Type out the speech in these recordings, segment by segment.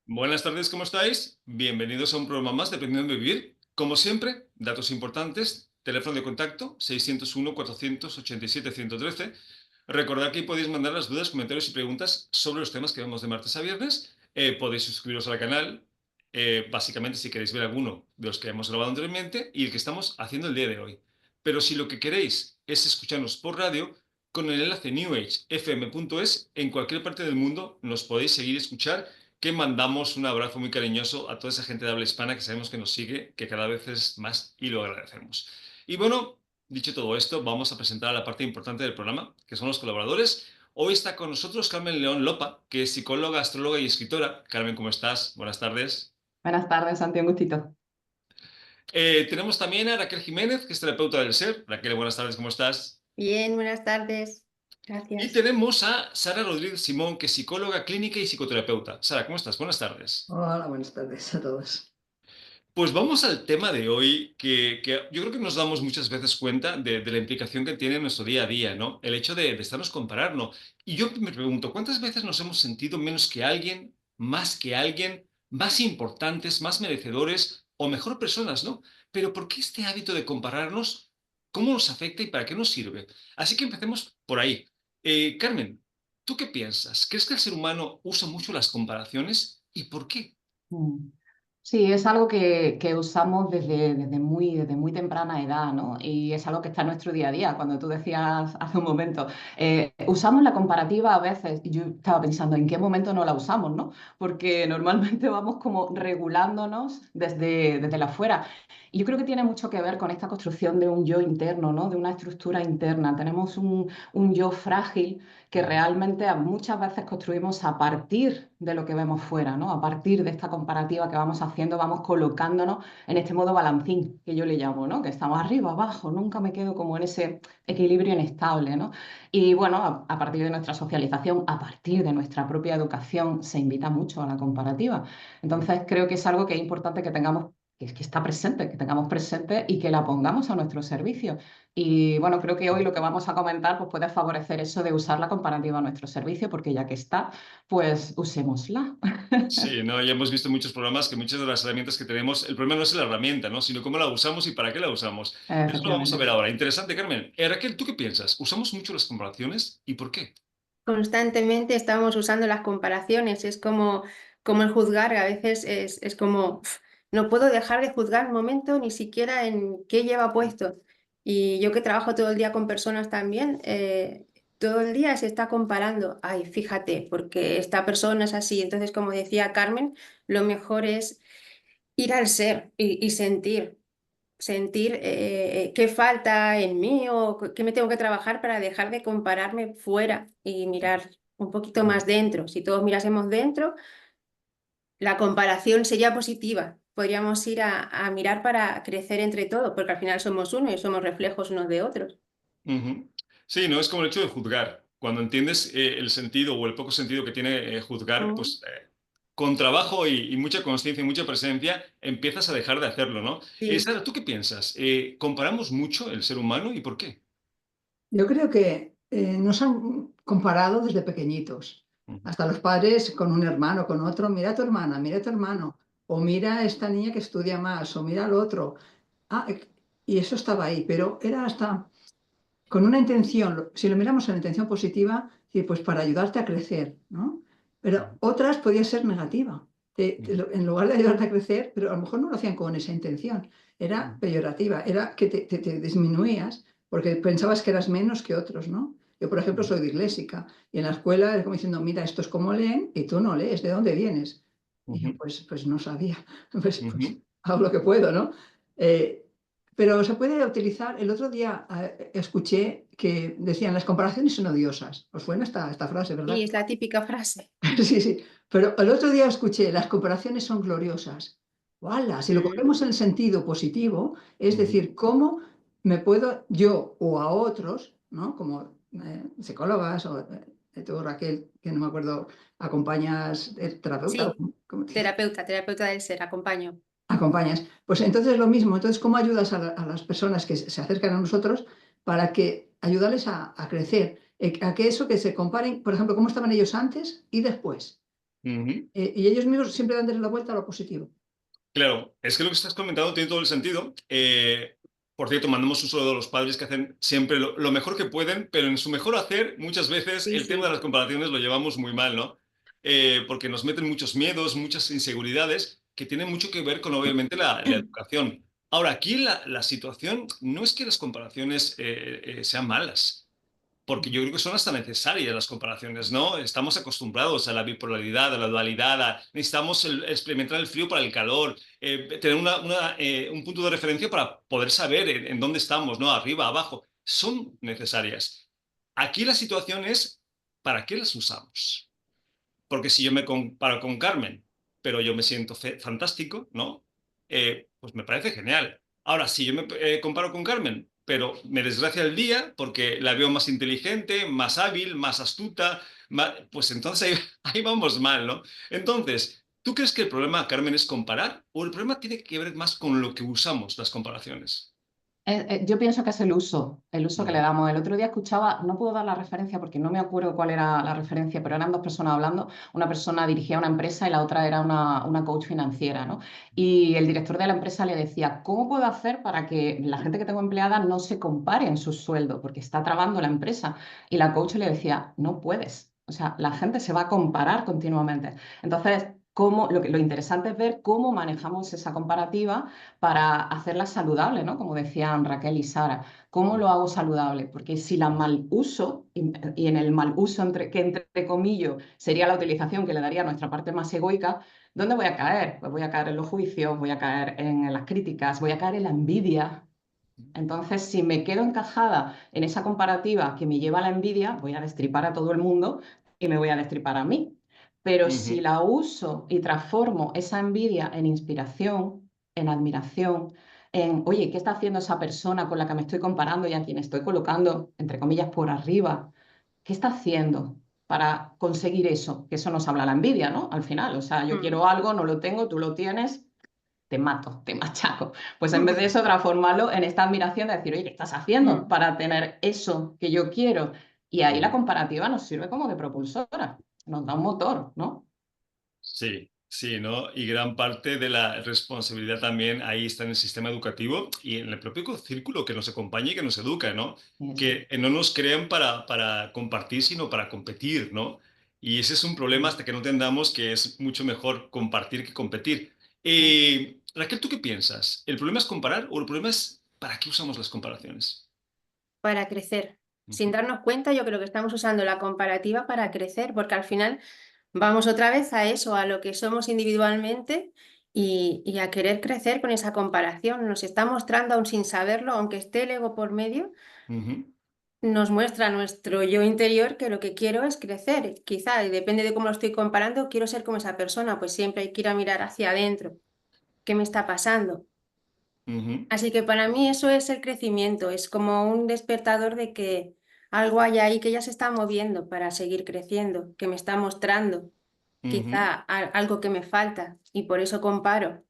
Buenas tardes, ¿cómo estáis? Bienvenidos a un programa más de Aprendiendo a Vivir. Como siempre, datos importantes, teléfono de contacto 601-487-113. Recordad que podéis mandar las dudas, comentarios y preguntas sobre los temas que vemos de martes a viernes. Podéis suscribiros al canal, básicamente si queréis ver alguno de los que hemos grabado anteriormente y el que estamos haciendo el día de hoy. Pero si lo que queréis es escucharnos por radio, con el enlace newagefm.es, en cualquier parte del mundo nos podéis seguir y escuchar, que mandamos un abrazo muy cariñoso a toda esa gente de habla hispana que sabemos que nos sigue, que cada vez es más y lo agradecemos. Y bueno, dicho todo esto, vamos a presentar a la parte importante del programa, que son los colaboradores. Hoy está con nosotros Carmen León Lopa, que es psicóloga, astróloga y escritora. Carmen, ¿cómo estás? Buenas tardes. Buenas tardes, Santi, un gustito. Tenemos también a Raquel Jiménez, que es terapeuta del ser. Raquel, buenas tardes, ¿cómo estás? Bien, buenas tardes. Y Gracias. tenemos a Sara Rodríguez Simón, que es psicóloga clínica y psicoterapeuta. Sara, ¿cómo estás? Buenas tardes. Hola, buenas tardes a todos. Pues vamos al tema de hoy, que yo creo que nos damos muchas veces cuenta de la implicación que tiene en nuestro día a día, ¿no? El hecho de estarnos comparando. Y yo me pregunto, ¿cuántas veces nos hemos sentido menos que alguien, más importantes, más merecedores o mejor personas, ¿no? Pero ¿por qué este hábito de compararnos? ¿Cómo nos afecta y para qué nos sirve? Así que empecemos por ahí. Carmen, ¿tú qué piensas? ¿Crees que el ser humano usa mucho las comparaciones y por qué? Mm. Sí, es algo que usamos desde muy temprana edad, ¿no? Y es algo que está en nuestro día a día. Cuando tú decías hace un momento, usamos la comparativa a veces, y yo estaba pensando en qué momento no la usamos, ¿no? Porque normalmente vamos como regulándonos desde la afuera. Y yo creo que tiene mucho que ver con esta construcción de un yo interno, ¿no? De una estructura interna. Tenemos un yo frágil que realmente muchas veces construimos a partir de lo que vemos fuera, ¿no? A partir de esta comparativa que vamos haciendo, vamos colocándonos en este modo balancín, que yo le llamo, ¿no? Que estamos arriba, abajo, nunca me quedo como en ese equilibrio inestable, ¿no? Y bueno, a partir de nuestra socialización, a partir de nuestra propia educación, se invita mucho a la comparativa. Entonces, creo que es algo que es importante que tengamos, que está presente, que tengamos presente y que la pongamos a nuestro servicio. Y bueno, creo que hoy lo que vamos a comentar pues puede favorecer eso de usar la comparativa a nuestro servicio, porque ya que está, pues usémosla. Sí, no, ya hemos visto en muchos programas que muchas de las herramientas que tenemos, el problema no es la herramienta, ¿no? Sino cómo la usamos y para qué la usamos. Eso lo vamos a Efectivamente. ver ahora. Interesante, Carmen. Raquel, ¿tú qué piensas? ¿Usamos mucho las comparaciones y por qué? Constantemente estamos usando las comparaciones. Es como el juzgar. A veces es como, no puedo dejar de juzgar un momento ni siquiera en qué lleva puesto. Y yo que trabajo todo el día con personas también, todo el día se está comparando. Ay, fíjate, porque esta persona es así. Entonces, como decía Carmen, lo mejor es ir al ser y sentir qué falta en mí o qué me tengo que trabajar para dejar de compararme fuera y mirar un poquito más dentro. Si todos mirásemos dentro, la comparación sería positiva. Podríamos ir a mirar para crecer entre todos, porque al final somos uno y somos reflejos unos de otros. Ujú. Sí, no es como el hecho de juzgar. Cuando entiendes el sentido o el poco sentido que tiene juzgar, Mm. pues con trabajo y mucha conciencia y mucha presencia empiezas a dejar de hacerlo, ¿no? Sí. Sara, ¿tú qué piensas? ¿Comparamos mucho el ser humano y por qué? Yo creo que nos han comparado desde pequeñitos. Ujú. Hasta los padres con un hermano, con otro, mira a tu hermana, mira a tu hermano, o mira a esta niña que estudia más, o mira al otro. Ah, y eso estaba ahí, pero era hasta con una intención, si lo miramos en intención positiva, sí, pues para ayudarte a crecer, ¿no? Pero otras podía ser negativa. Ujú. En lugar de ayudarte a crecer, pero a lo mejor no lo hacían con esa intención, era peyorativa, era que te disminuías porque pensabas que eras menos que otros, ¿no? Yo, por ejemplo, Ujú. soy disléxica y en la escuela es como diciendo, mira, esto es como leen y tú no lees, ¿de dónde vienes? Y yo, Ujú. pues no sabía, pues Ujú. hago lo que puedo, ¿no? Eh, pero se puede utilizar. El otro día escuché que decían las comparaciones son odiosas. ¿Os suena esta frase, Y verdad? es la típica frase. Sí, sí. Pero el otro día escuché las comparaciones son gloriosas. ¡Hala! Si lo Sí. cogemos en el sentido positivo, es Ujú. decir, cómo me puedo yo o a otros, ¿no? Como psicólogas o tú, Raquel, que no me acuerdo, acompañas, terapeuta, Sí, ¿cómo te dice? terapeuta del ser, acompaño. Acompañas. Pues entonces lo mismo. Entonces, ¿cómo ayudas a las personas que se acercan a nosotros para que ayudarles a crecer? A que eso que se comparen, por ejemplo, cómo estaban ellos antes y después. Ujú. Y ellos mismos siempre dan la vuelta a lo positivo. Claro, es que lo que estás comentando tiene todo el sentido. Por cierto, mandamos un saludo a los padres que hacen siempre lo mejor que pueden, pero en su mejor hacer, muchas veces Sí, el tema de sí. las comparaciones lo llevamos muy mal, ¿no? Porque nos meten muchos miedos, muchas inseguridades que tienen mucho que ver con, obviamente, la educación. Ahora, aquí la situación no es que las comparaciones sean malas. Porque yo creo que son hasta necesarias las comparaciones, ¿no? Estamos acostumbrados a la bipolaridad, a la dualidad, necesitamos experimentar el frío para el calor, tener un punto de referencia para poder saber en dónde estamos, ¿no? Arriba, abajo. Son necesarias. Aquí la situación es, ¿para qué las usamos? Porque si yo me comparo con Carmen, pero yo me siento fantástico, ¿no? Pues me parece genial. Ahora, si yo me comparo con Carmen, pero me desgracia el día porque la veo más inteligente, más hábil, más astuta, pues entonces ahí vamos mal, ¿no? Entonces, ¿tú crees que el problema, Carmen, es comparar o el problema tiene que ver más con lo que usamos las comparaciones? Yo pienso que es el uso que le Ujú, damos. El otro día escuchaba, no puedo dar la referencia porque no me acuerdo cuál era la referencia, pero eran dos personas hablando. Una persona dirigía una empresa y la otra era una coach financiera, ¿no? Y el director de la empresa le decía, ¿cómo puedo hacer para que la gente que tengo empleada no se compare en su sueldo? Porque está trabando la empresa. Y la coach le decía, no puedes. O sea, la gente se va a comparar continuamente. Entonces, lo interesante es ver cómo manejamos esa comparativa para hacerla saludable, ¿no? Como decían Raquel y Sara. ¿Cómo lo hago saludable? Porque si la mal uso, y en el mal uso, que entre comillas sería la utilización que le daría a nuestra parte más egoica, ¿dónde voy a caer? Pues voy a caer en los juicios, voy a caer en las críticas, voy a caer en la envidia. Entonces, si me quedo encajada en esa comparativa que me lleva a la envidia, voy a destripar a todo el mundo y me voy a destripar a mí. Pero si ujú, la uso y transformo esa envidia en inspiración, en admiración, en, oye, ¿qué está haciendo esa persona con la que me estoy comparando y a quien estoy colocando, entre comillas, por arriba? ¿Qué está haciendo para conseguir eso? Que eso nos habla la envidia, ¿no? Al final, o sea, yo Mm, quiero algo, no lo tengo, tú lo tienes, te mato, te machaco. Pues en vez de eso, transformarlo en esta admiración de decir, oye, ¿qué estás haciendo mm. para tener eso que yo quiero? Y ahí la ujú. comparativa nos sirve como de propulsora, nos da un motor, ¿no? Sí, sí, ¿no? Y gran parte de la responsabilidad también ahí está en el sistema educativo y en el propio círculo que nos acompaña y que nos educa, ¿no? Eso. Que no nos crean para compartir, sino para competir, ¿no? Y ese es un problema hasta que no entendamos que es mucho mejor compartir que competir. Raquel, ¿tú qué piensas? ¿El problema es comparar o el problema es para qué usamos las comparaciones? Para crecer. Sin Ujú, darnos cuenta, yo creo que estamos usando la comparativa para crecer, porque al final vamos otra vez a eso, a lo que somos individualmente y a querer crecer con esa comparación. Nos está mostrando, aún sin saberlo, aunque esté el ego por medio, ujú, nos muestra nuestro yo interior que lo que quiero es crecer. Quizá, y depende de cómo lo estoy comparando, quiero ser como esa persona, pues siempre hay que ir a mirar hacia adentro. ¿Qué me está pasando? ujú, Así que para mí eso es el crecimiento, es como un despertador de que algo hay ahí que ya se está moviendo para seguir creciendo, que me está mostrando ujú, quizá algo que me falta y por eso comparo.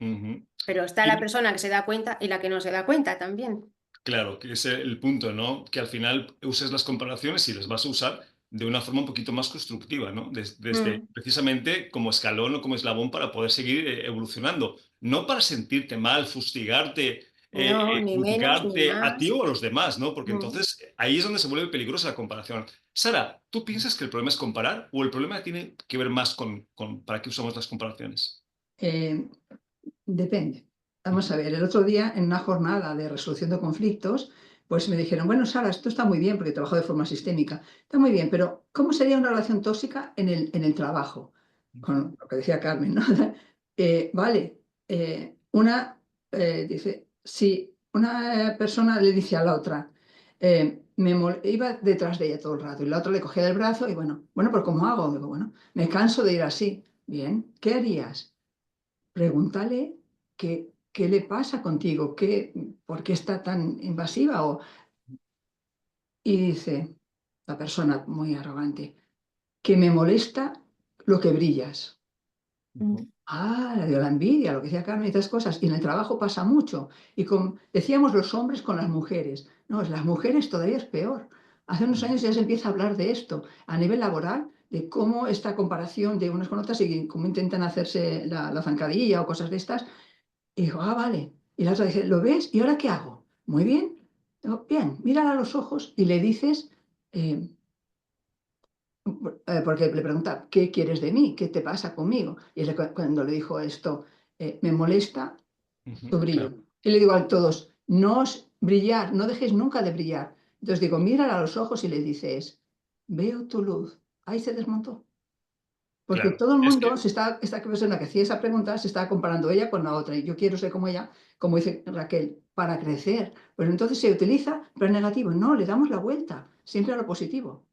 ujú. Pero está la persona que se da cuenta y la que no se da cuenta también. Claro, que es el punto, ¿no? Que al final uses las comparaciones y las vas a usar de una forma un poquito más constructiva, ¿no? Desde Mm. precisamente como escalón o como eslabón para poder seguir evolucionando. No para sentirte mal, fustigarte, No, ni menos ni juzgarte a ti más. o a los demás, ¿no? Porque Mm. entonces ahí es donde se vuelve peligrosa la comparación. Sara, ¿tú piensas que el problema es comparar o el problema tiene que ver más con para qué usamos las comparaciones? Eh, Depende. Vamos a ver, el otro día en una jornada de resolución de conflictos, pues me dijeron, bueno, Sara, esto está muy bien porque trabajo de forma sistémica, está muy bien, pero ¿cómo sería una relación tóxica en el trabajo? Con lo que decía Carmen, ¿no? Vale, dice, si una persona le dice a la otra, iba detrás de ella todo el rato y la otra le cogía del brazo y bueno, pero ¿cómo hago? Digo, bueno, me canso de ir así. Bien, ¿qué harías? Pregúntale qué le pasa contigo, por qué está tan invasiva. Y dice la persona muy arrogante, que me molesta lo que brillas. Ujú, La envidia, lo que decía Carmen y otras cosas. Y en el trabajo pasa mucho. Decíamos los hombres con las mujeres. No, las mujeres todavía es peor. Hace unos años ya se empieza a hablar de esto. A nivel laboral, de cómo esta comparación de unas con otras y cómo intentan hacerse la zancadilla o cosas de estas. Y digo, ah, vale. Y la otra dice, ¿lo ves? ¿Y ahora qué hago? Muy bien. Digo, bien, mírala a los ojos y le dices, eh, porque le pregunta, ¿qué quieres de mí? ¿Qué te pasa conmigo? Y él, cuando le dijo esto, me molesta tu brillo. Claro. Y le digo a todos, no os brillar, no dejéis nunca de brillar. Entonces digo, mírala a los ojos y le dices, veo tu luz. Ahí se desmontó. Porque Claro, todo el es mundo, que, esta persona que hacía esa pregunta, se estaba comparando ella con la otra. Y yo quiero ser como ella, como dice Raquel, para crecer. Pero entonces se utiliza para el negativo. No, le damos la vuelta, siempre a lo positivo.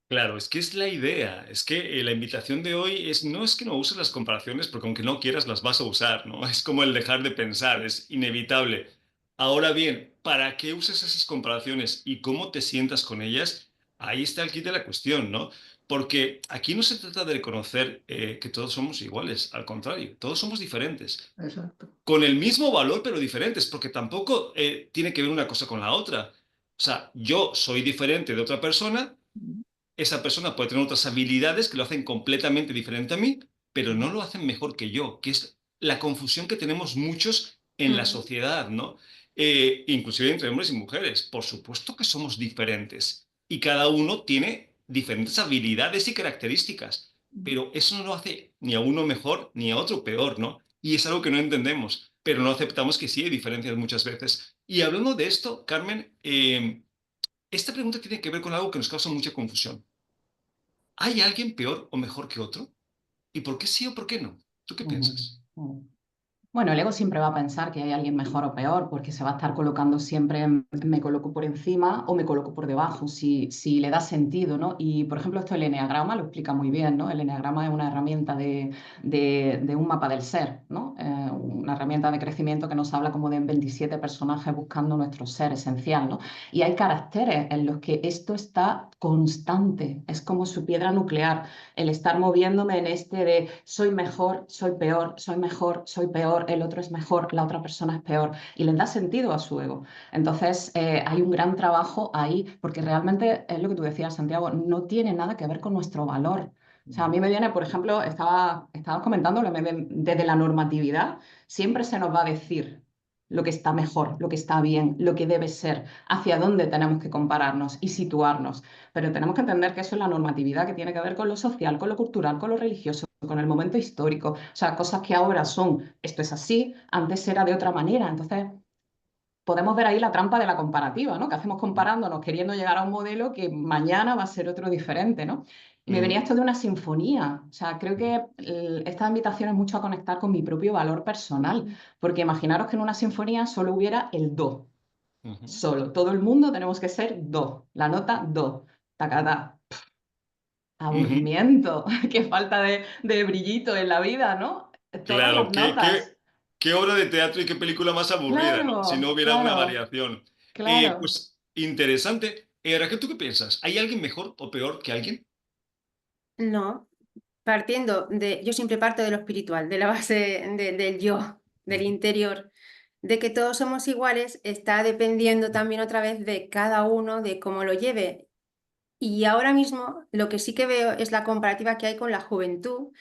claro, es que es la idea. Es que la invitación de hoy no es que no uses las comparaciones, porque aunque no quieras las vas a usar, ¿no? Es como el dejar de pensar, es inevitable. Ahora bien, ¿para qué usas esas comparaciones y cómo te sientas con ellas? Ahí está el kit de la cuestión, ¿no? Porque aquí no se trata de reconocer que todos somos iguales, al contrario, todos somos diferentes, Exacto. con el mismo valor, pero diferentes, porque tampoco tiene que ver una cosa con la otra. O sea, yo soy diferente de otra persona, esa persona puede tener otras habilidades que lo hacen completamente diferente a mí, pero no lo hacen mejor que yo, que es la confusión que tenemos muchos en la Mm. sociedad, ¿no? Inclusive entre hombres y mujeres. Por supuesto que somos diferentes y cada uno tiene diferentes habilidades y características, pero eso no lo hace ni a uno mejor ni a otro peor, ¿no? Y es algo que no entendemos, pero no aceptamos que sí hay diferencias muchas veces. Y hablando de esto, Carmen, esta pregunta tiene que ver con algo que nos causa mucha confusión. ¿Hay alguien peor o mejor que otro? ¿Y por qué sí o por qué no? ¿Tú qué Ujú, piensas? ujú. Bueno, el ego siempre va a pensar que hay alguien mejor o peor, porque se va a estar colocando siempre me coloco por encima o me coloco por debajo, si le da sentido, ¿no? Y, por ejemplo, esto el eneagrama lo explica muy bien, ¿no? El eneagrama es una herramienta de un mapa del ser, ¿no? Una herramienta de crecimiento que nos habla como de 27 personajes buscando nuestro ser esencial, ¿no? Y hay caracteres en los que esto está constante, es como su piedra nuclear, el estar moviéndome en este de soy mejor, soy peor, soy mejor, soy peor, el otro es mejor, la otra persona es peor, y les da sentido a su ego. Entonces, hay un gran trabajo ahí, porque realmente es lo que tú decías, Santiago, no tiene nada que ver con nuestro valor. O sea, a mí me viene, por ejemplo, estabas comentándolo, desde la normatividad, siempre se nos va a decir lo que está mejor, lo que está bien, lo que debe ser, hacia dónde tenemos que compararnos y situarnos. Pero tenemos que entender que eso es la normatividad que tiene que ver con lo social, con lo cultural, con lo religioso, con el momento histórico. O sea, cosas que ahora son, esto es así, antes era de otra manera. Entonces, podemos ver ahí la trampa de la comparativa, ¿no? Que hacemos comparándonos, queriendo llegar a un modelo que mañana va a ser otro diferente, ¿no? Y me venía Ujú, esto de una sinfonía. O sea, creo que esta invitación es mucho a conectar con mi propio valor personal, porque imaginaros que en una sinfonía solo hubiera el do, ujú, solo. Todo el mundo tenemos que ser do, la nota do, tacatá. ujú. Aburrimiento, qué falta de brillito en la vida, ¿no? Todas Claro, las notas. qué obra de teatro y qué película más aburrida, ¿no? Si no Claro, hubiera una claro, variación. claro. Pues interesante. Raquel, ¿tú qué piensas? ¿Hay alguien mejor o peor que alguien? No, yo siempre parto de lo espiritual, de la base del yo, del Ujú, interior, de que todos somos iguales, está dependiendo también otra vez de cada uno, de cómo lo lleve. Y ahora mismo lo que sí que veo es la comparativa que hay con la juventud,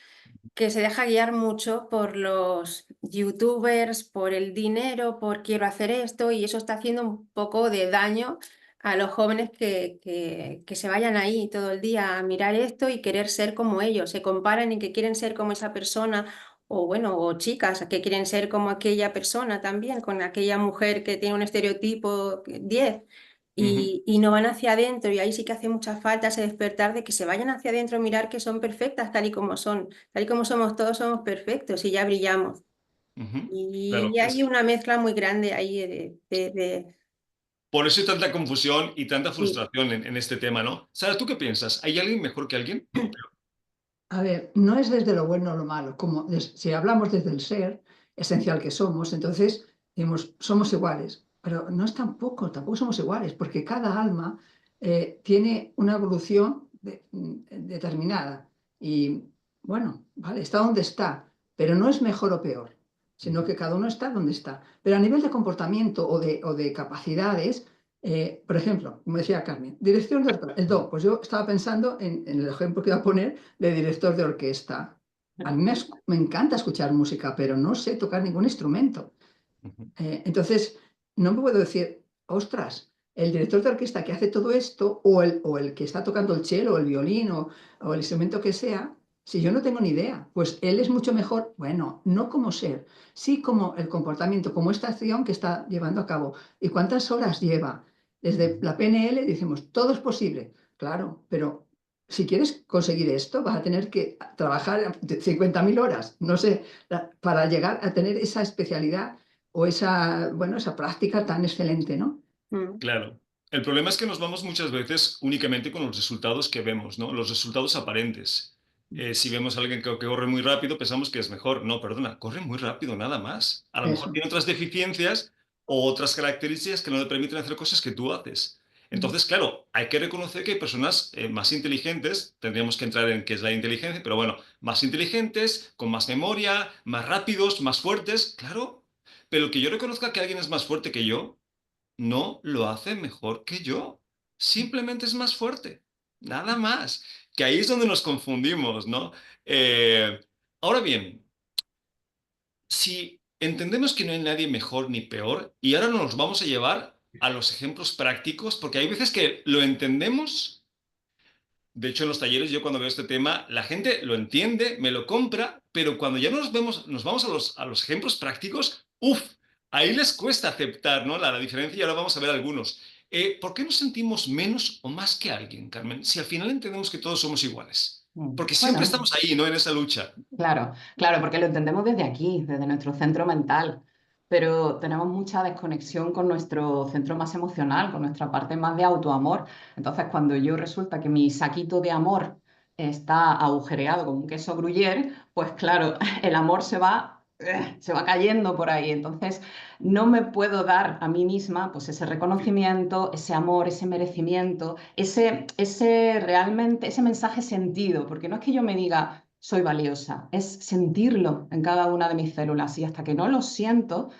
que se deja guiar mucho por los youtubers, por el dinero, por quiero hacer esto, y eso está haciendo un poco de daño a los jóvenes que se vayan ahí todo el día a mirar esto y querer ser como ellos, se comparan y que quieren ser como esa persona, o bueno, o chicas que quieren ser como aquella persona también, con aquella mujer que tiene un estereotipo 10 ujú, y no van hacia adentro, y ahí sí que hace mucha falta ese despertar de que se vayan hacia adentro, mirar que son perfectas tal y como son, tal y como somos todos, somos perfectos y ya brillamos. ujú. Claro, Y hay una mezcla muy grande ahí por eso hay tanta confusión y tanta sí. frustración en este tema, ¿no? Sara, ¿tú qué piensas? ¿Hay alguien mejor que alguien? ¿O peor? A ver, no es desde lo bueno o lo malo, como si hablamos desde el ser esencial que somos, entonces decimos, somos iguales, pero no es tampoco somos iguales, porque cada alma tiene una evolución determinada y bueno, vale, está donde está, pero no es mejor o peor, sino Ujú, que cada uno está donde está. Pero a nivel de comportamiento o de capacidades, Por ejemplo, como decía Carmen, dirección de orquesta, el do. Pues yo estaba pensando en el ejemplo que iba a poner de director de orquesta. A mí me encanta escuchar música, pero no sé tocar ningún instrumento. Entonces, no me puedo decir, ostras, el director de orquesta que hace todo esto, o el que está tocando el cello, o el violín, o el instrumento que sea, si yo no tengo ni idea, pues él es mucho mejor, bueno, no como ser, sí como el comportamiento, como esta acción que está llevando a cabo. ¿Y cuántas horas lleva? Desde la PNL decimos, todo es posible, claro, pero si quieres conseguir esto, vas a tener que trabajar 50.000 horas, no sé, para llegar a tener esa especialidad o esa, bueno, esa práctica tan excelente, ¿no? Claro. El problema es que nos vamos muchas veces únicamente con los resultados que vemos, ¿no? Los resultados aparentes. Si vemos a alguien que corre muy rápido, pensamos que es mejor. No, perdona, corre muy rápido, nada más. A lo mejor Eso. tiene otras deficiencias o otras características que no le permiten hacer cosas que tú haces. Entonces, claro, hay que reconocer que hay personas más inteligentes, tendríamos que entrar en qué es la inteligencia, pero bueno, más inteligentes, con más memoria, más rápidos, más fuertes, claro. Pero que yo reconozca que alguien es más fuerte que yo, no lo hace mejor que yo. Simplemente es más fuerte. Nada más. Que ahí es donde nos confundimos, ¿no? Eh, Ahora bien, si entendemos que no hay nadie mejor ni peor, y ahora nos vamos a llevar a los ejemplos prácticos, porque hay veces que lo entendemos. De hecho, en los talleres, yo cuando veo este tema, la gente lo entiende, me lo compra, pero cuando ya nos vamos a los ejemplos prácticos, uff, ahí les cuesta aceptar, ¿no? La diferencia, y ahora vamos a ver algunos. ¿Por qué nos sentimos menos o más que alguien, Carmen? Si al final entendemos que todos somos iguales. Porque siempre Bueno, estamos ahí, ¿no? En esa lucha. claro, claro, porque lo entendemos desde aquí, desde nuestro centro mental, pero tenemos mucha desconexión con nuestro centro más emocional, con nuestra parte más de autoamor. Entonces, cuando yo resulta que mi saquito de amor está agujereado como un queso gruyere, pues claro, el amor se va cayendo por ahí. Entonces, no me puedo dar a mí misma pues ese reconocimiento, ese amor, ese merecimiento, ese mensaje sentido, porque no es que yo me diga soy valiosa, es sentirlo en cada una de mis células y hasta que no lo siento,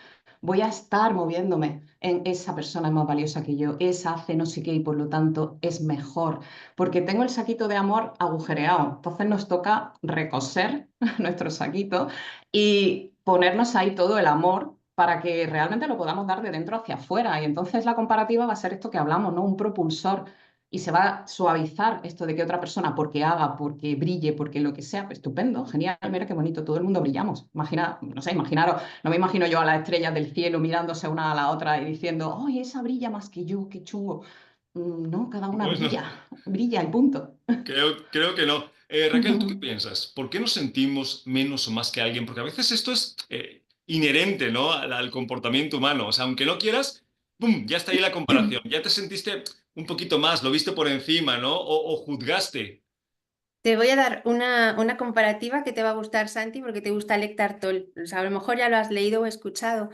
voy a estar moviéndome en esa persona es más valiosa que yo, esa hace no sé qué y por lo tanto es mejor, porque tengo el saquito de amor agujereado, entonces nos toca recoser nuestro saquito y ponernos ahí todo el amor para que realmente lo podamos dar de dentro hacia afuera y entonces la comparativa va a ser esto que hablamos, ¿no? Un propulsor y se va a suavizar esto de que otra persona, porque haga, porque brille, porque lo que sea, pues estupendo, genial, mira qué bonito, todo el mundo brillamos. Imagina, no sé, imaginaros, no me imagino yo a las estrellas del cielo mirándose una a la otra y diciendo, ¡ay, esa brilla más que yo, qué chungo! No, cada una Pues no, brilla, brilla y punto. creo que no. Raquel, ¿tú qué Ujú. piensas? ¿Por qué nos sentimos menos o más que alguien? Porque a veces esto es inherente, ¿no? Al comportamiento humano. O sea, aunque no quieras, ¡pum! Ya está ahí la comparación. Ya te sentiste un poquito más, lo viste por encima, ¿no? O juzgaste. Te voy a dar una comparativa que te va a gustar, Santi, porque te gusta Eckhart Tolle. O sea, a lo mejor ya lo has leído o escuchado.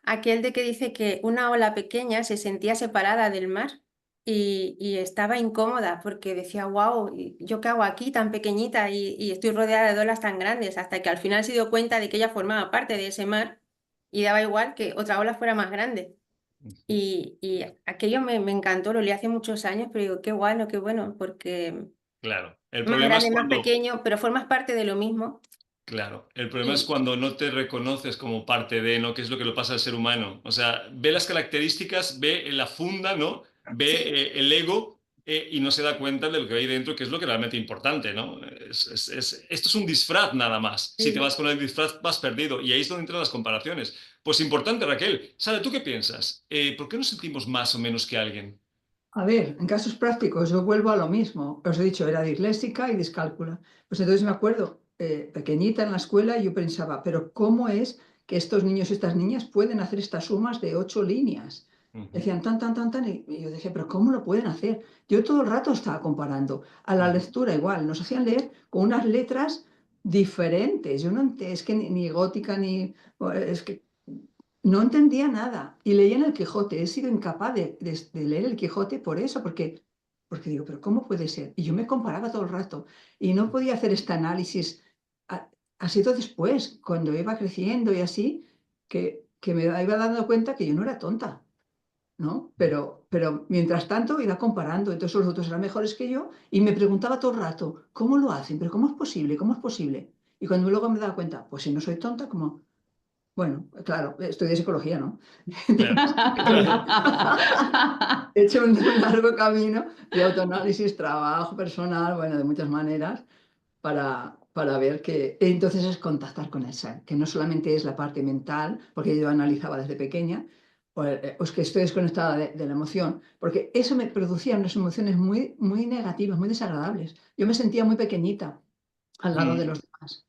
Aquel de que dice que una ola pequeña se sentía separada del mar y estaba incómoda porque decía, wow, ¿yo qué hago aquí tan pequeñita y estoy rodeada de olas tan grandes? Hasta que al final se dio cuenta de que ella formaba parte de ese mar y daba igual que otra ola fuera más grande. Y aquello me encantó, lo leí hace muchos años, pero digo, qué bueno, porque Claro. El más problema es grande, más cuando, pequeño, pero formas parte de lo mismo. claro, el problema es Y cuando no te reconoces como parte de, ¿no? ¿Qué es lo que le pasa al ser humano? O sea, ve las características, ve la funda, ¿no? Ve sí, el ego y no se da cuenta de lo que hay dentro, que es lo que realmente importante, ¿no? Esto es un disfraz nada más. Si te sí. vas con el disfraz, vas perdido. Y ahí es donde entran las comparaciones. Pues importante, Raquel. Sara, ¿tú qué piensas? ¿Por qué nos sentimos más o menos que alguien? A ver, en casos prácticos yo vuelvo a lo mismo. Os he dicho, era disléxica y discálcula. Pues entonces me acuerdo, pequeñita en la escuela, yo pensaba, pero ¿cómo es que estos niños y estas niñas pueden hacer estas sumas de 8 líneas? Ujú, Decían tan, tan, tan, tan, y yo decía, pero ¿cómo lo pueden hacer? Yo todo el rato estaba comparando. A la ujú. lectura igual, nos hacían leer con unas letras diferentes. Yo no es que ni gótica ni... Es que no entendía nada y leía en el Quijote. He sido incapaz de leer el Quijote por eso, porque digo, pero ¿cómo puede ser? Y yo me comparaba todo el rato y no podía hacer este análisis. Ha sido después, cuando iba creciendo y así, que me iba dando cuenta que yo no era tonta. ¿no? Pero mientras tanto iba comparando, entonces los otros eran mejores que yo y me preguntaba todo el rato, ¿cómo lo hacen? ¿Pero cómo es posible? ¿Cómo es posible? Y cuando luego me daba cuenta, pues si no soy tonta, como, bueno, claro, estudié psicología, ¿no? Claro, Entonces, claro. he hecho un largo camino de autoanálisis, trabajo personal, bueno, de muchas maneras, para ver que entonces es contactar con el ser, que no solamente es la parte mental, porque yo analizaba desde pequeña, o es que estoy desconectada de la emoción, porque eso me producía unas emociones muy, muy negativas, muy desagradables. Yo me sentía muy pequeñita al lado de Mm, los demás.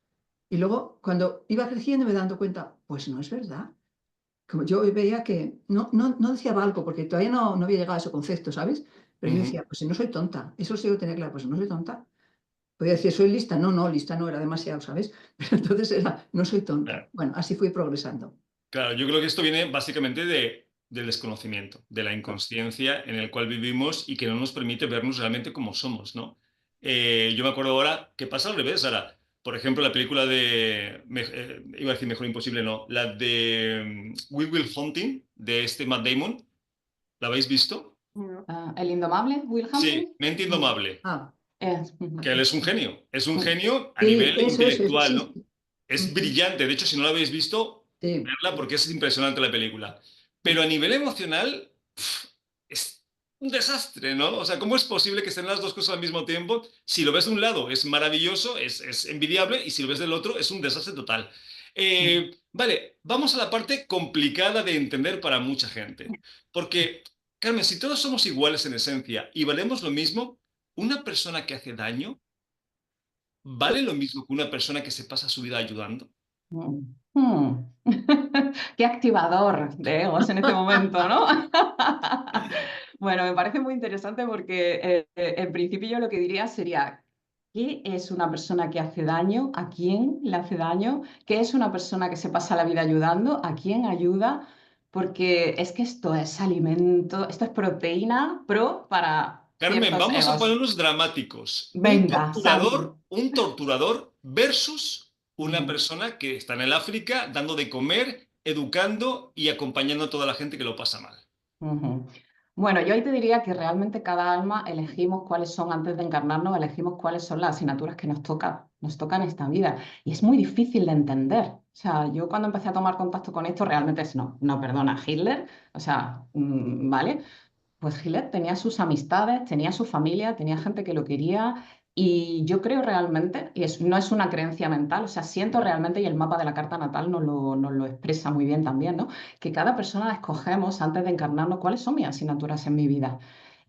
Y luego, cuando iba creciendo, me dando cuenta, pues no es verdad. Como yo veía que no decía algo, porque todavía no había llegado a ese concepto, ¿sabes? Pero yo ujú. decía, pues si no soy tonta, eso sí lo tenía claro, pues no soy tonta. Podía decir, soy lista. No, lista no, era demasiado, ¿sabes? Pero entonces era, no soy tonta. Claro. Bueno, así fui progresando. Claro, yo creo que esto viene básicamente del desconocimiento, de la inconsciencia en el cual vivimos y que no nos permite vernos realmente como somos, ¿no? Yo me acuerdo ahora que pasa al revés, ahora. Por ejemplo, la película iba a decir Mejor Imposible, no, la de We Will Hunting, de este Matt Damon, ¿la habéis visto? No. El indomable, Will Hunting. Sí, Mente Mm. Indomable, Ah, que él es un genio a sí, nivel eso, intelectual, sí. ¿no? Es Ujú, brillante. De hecho, si no la habéis visto, sí. verla porque es impresionante la película. Pero a nivel emocional, es un desastre, ¿no? O sea, ¿cómo es posible que estén las dos cosas al mismo tiempo? Si lo ves de un lado es maravilloso, es envidiable, y si lo ves del otro es un desastre total. Vale, vamos a la parte complicada de entender para mucha gente. Porque, Carmen, si todos somos iguales en esencia y valemos lo mismo, una persona que hace daño, ¿vale lo mismo que una persona que se pasa su vida ayudando? Mm. Mm. Qué activador de egos en este momento, ¿no? Bueno, me parece muy interesante porque en principio yo lo que diría sería, ¿qué es una persona que hace daño? ¿A quién le hace daño? ¿Qué es una persona que se pasa la vida ayudando? ¿A quién ayuda? Porque es que esto es alimento, esto es proteína pro para Carmen, ciertos vamos a egos. ponernos dramáticos. Venga, Santi. Un torturador versus una Ujú. persona que está en el África dando de comer, educando y acompañando a toda la gente que lo pasa mal. Ujú. Bueno, yo ahí te diría que realmente cada alma elegimos cuáles son, antes de encarnarnos, elegimos cuáles son las asignaturas que nos tocan esta vida. Y es muy difícil de entender. O sea, yo cuando empecé a tomar contacto con esto, realmente es no, perdona, Hitler, o sea, ¿vale? Pues Hitler tenía sus amistades, tenía su familia, tenía gente que lo quería y yo creo realmente, y no es una creencia mental, o sea, siento realmente, y el mapa de la carta natal nos lo expresa muy bien también, ¿no? Que cada persona escogemos antes de encarnarnos cuáles son mis asignaturas en mi vida.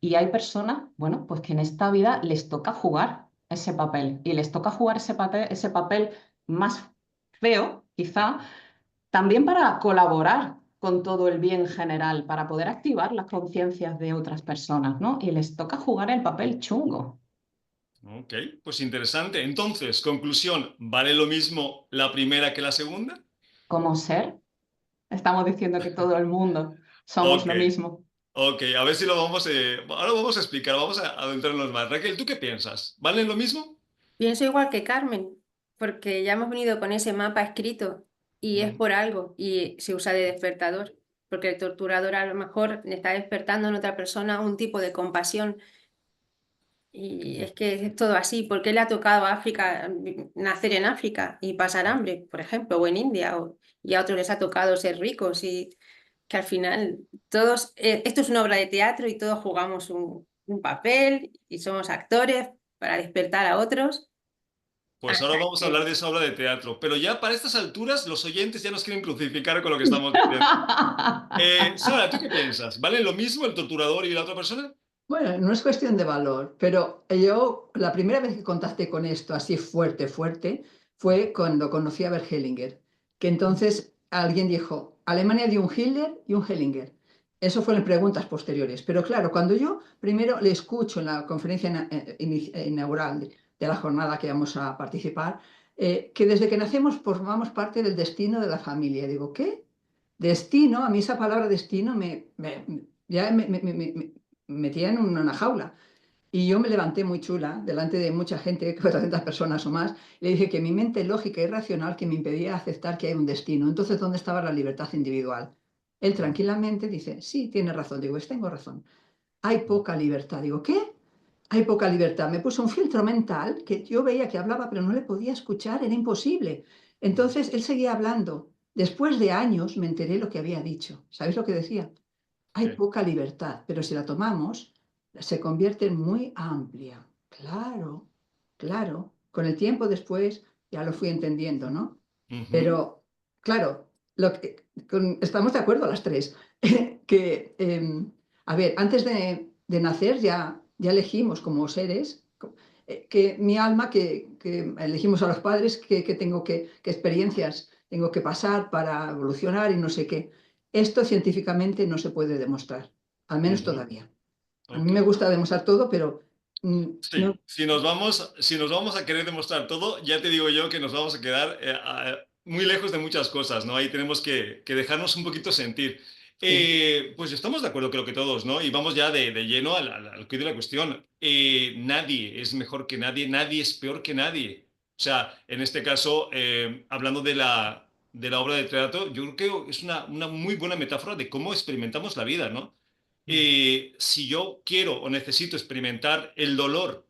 Y hay personas, bueno, pues que en esta vida les toca jugar ese papel y les toca jugar ese papel más feo, quizá también para colaborar con todo el bien general, para poder activar las conciencias de otras personas, ¿no? Y les toca jugar el papel chungo. Ok, pues interesante. Entonces, conclusión, ¿vale lo mismo la primera que la segunda? Como ser, estamos diciendo que todo el mundo somos Ok, lo mismo. ok, a ver si lo vamos, ahora vamos a explicar, vamos a adentrarnos más. Raquel, ¿tú qué piensas? ¿Valen lo mismo? Pienso igual que Carmen, porque ya hemos venido con ese mapa escrito y es Mm, por algo y se usa de despertador, porque el torturador a lo mejor le está despertando en otra persona un tipo de compasión y es que es todo así. ¿Por qué le ha tocado a África nacer en África y pasar hambre, por ejemplo, o en India? Y a otros les ha tocado ser ricos y que al final todos, esto es una obra de teatro y todos jugamos un papel y somos actores para despertar a otros. Pues ahora Hasta vamos a hablar que de esa obra de teatro, pero ya para estas alturas los oyentes ya nos quieren crucificar con lo que estamos diciendo. Sara, ¿tú qué piensas? ¿Vale lo mismo el torturador y la otra persona? Bueno, no es cuestión de valor, pero yo la primera vez que contacté con esto así fuerte, fuerte, fue cuando conocí a Bert Hellinger, que entonces alguien dijo, Alemania dio un Hitler y un Hellinger. Eso fue en preguntas posteriores. Pero claro, cuando yo primero le escucho en la conferencia inaugural de la jornada que vamos a participar, que desde que nacemos formamos parte del destino de la familia. Digo, ¿qué? Destino, a mí esa palabra destino ya me metía en una jaula. Y yo me levanté muy chula, delante de mucha gente, 400 personas o más, y le dije que mi mente lógica y racional que me impedía aceptar que hay un destino. Entonces, ¿dónde estaba la libertad individual? Él tranquilamente dice, sí, tiene razón. Digo, tengo razón. Hay poca libertad. Digo, ¿qué? Hay poca libertad. Me puso un filtro mental que yo veía que hablaba, pero no le podía escuchar, era imposible. Entonces él seguía hablando. Después de años me enteré lo que había dicho. ¿Sabéis lo que decía? Hay Sí. poca libertad, pero si la tomamos, se convierte en muy amplia. Claro, claro. Con el tiempo después ya lo fui entendiendo, ¿no? Ujú. Pero, claro, estamos de acuerdo las tres, que, a ver, antes de nacer ya elegimos como seres, que mi alma, que elegimos a los padres, que tengo qué experiencias tengo que pasar para evolucionar y no sé qué. Esto científicamente no se puede demostrar, al menos Ujú. todavía. A mí Ok. me gusta demostrar todo, pero no, Sí, si nos vamos a querer demostrar todo, ya te digo yo que nos vamos a quedar muy lejos de muchas cosas, ¿no? Ahí tenemos que dejarnos un poquito sentir. sí, Pues estamos de acuerdo, creo que todos, ¿no? Y vamos ya de lleno al quid de la cuestión. Nadie es mejor que nadie, nadie es peor que nadie. O sea, en este caso, hablando de la obra de teatro, yo creo que es una muy buena metáfora de cómo experimentamos la vida, ¿no? Si yo quiero o necesito experimentar el dolor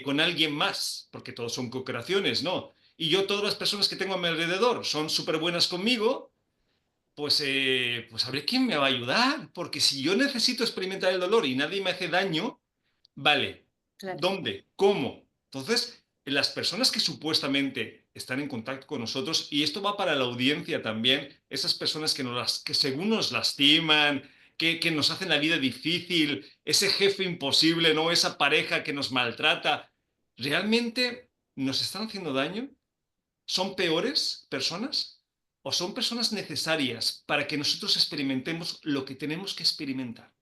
con alguien más, porque todos son co-creaciones, ¿no? Y yo, todas las personas que tengo a mi alrededor son súper buenas conmigo, pues a ver quién me va a ayudar, porque si yo necesito experimentar el dolor y nadie me hace daño, vale, Claro. ¿dónde? ¿Cómo? Entonces, las personas que supuestamente están en contacto con nosotros, y esto va para la audiencia también, esas personas que según nos lastiman, que nos hacen la vida difícil, ese jefe imposible, ¿no? Esa pareja que nos maltrata, ¿realmente nos están haciendo daño? ¿Son peores personas? ¿O son personas necesarias para que nosotros experimentemos lo que tenemos que experimentar?